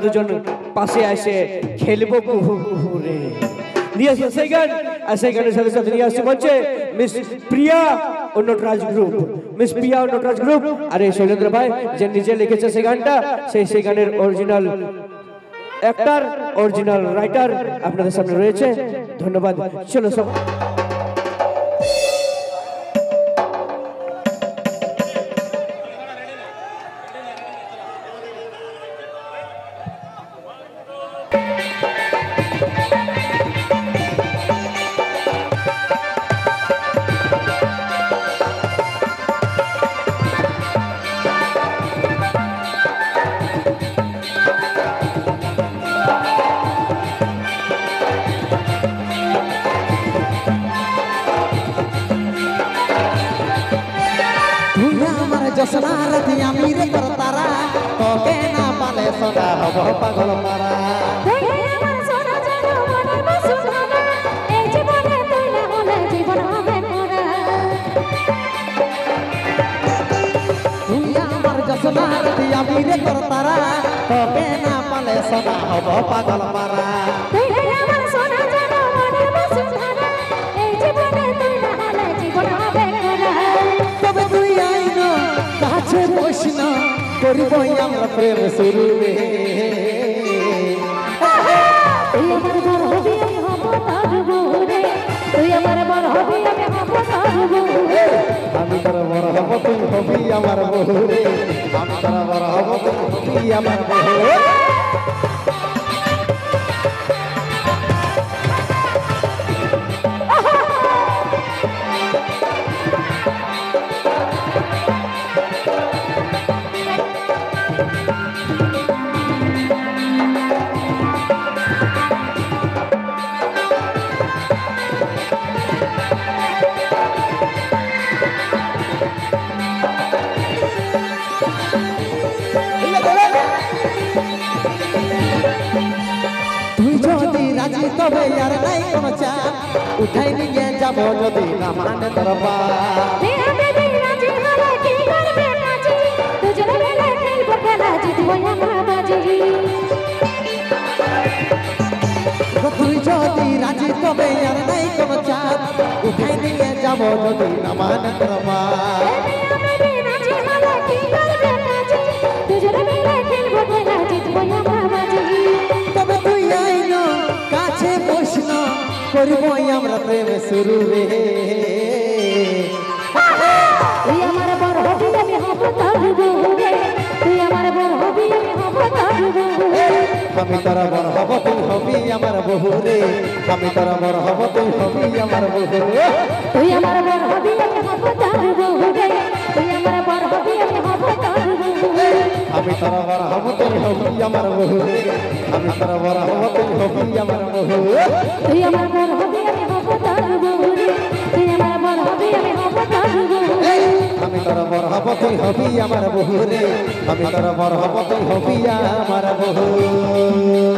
দুজন পাশে আসে খেলবো কুহু কুহু রে নিয়ে আসে সেই গান আর সেই গানের সাথে সাথে নিয়ে আসছে বলছে মিস প্রিয়া ও নটরাজ গ্রুপ মিস প্রিয়া ও নটরাজ গ্রুপ আর এই শৈলেন্দ্র ভাই যে নিজে লিখেছে সেই গানটা সেই গানের অরিজিনাল অ্যাক্টর অরিজিনাল রাইটার আপনাদের সামনে রয়েছে ধন্যবাদ চলো সব जसना रथी अमीर कर तारा तो के ना पाले सोना हब पागल मारा আমার সোনা জানো মনের বসুনা এই জীবনে তুই না হলে জীবন হবে মোরা তুই আমার जसना रथी अमीर कर तारा तो के ना पाले सोना हब पागल मारा তুই আমার সোনা জানো মনের বসুনা এই জীবনে তুই না হলে জীবন হবে মোরা তবে তুই আইনো কাছে বসনা করিব আমরা প্রেম শুরু রে তুই আমার বড় হবি আমি হব তার বউরে তুই আমার বড় হবি আমি হব তার বউরে আমি তোর বড় হব তুই হবি আমার বউ রে আমি তোর বড় হব তুই হবি আমার বউ राजी तबे यार नहीं कोनो चाप उठाई निए जाबो जदी ना माने तरबा मेरा बेबी राजी हला की करबे नाची तुझे मेरे दिल पर खेला जीतबो हमरा बाजी तुई जदी राजी तबे यार नहीं कोनो चाप उठाई निए जाबो जदी ना माने तरबा मेरा बेबी राजी हला की करबे नाची तुझे मेरे दिल पर खेला जीतबो हमरा बाजी तबे तुई आइनो কাছে বসন করব আমরা প্রেম শুরু রে তুই আমার বড় হবি আমি হব তার বউরে তুই আমার বড় হবি আমি হব তার বউরে আমি তোর বড় হব তুই হবি আমার বউ রে আমি তোর বড় হব তুই হবি আমার বউ রে তুই আমার বড় হবি আমি হব তার বউরে তুই আমার বড় হবি আমি হব তার বউরে আমি তোর বড় হব তুই হবি আমার বউ রে আমি তোর বড় হব তুই হবি আমার বউ তুই আমার বড় হবি আমি হব তার বউরে তুই আমার বড় হবি আমি হব তার বউরে আমি তোর বড় হব তুই হবি আমার বউ রে আমি তোর বড় হব তুই হবি আমার বউ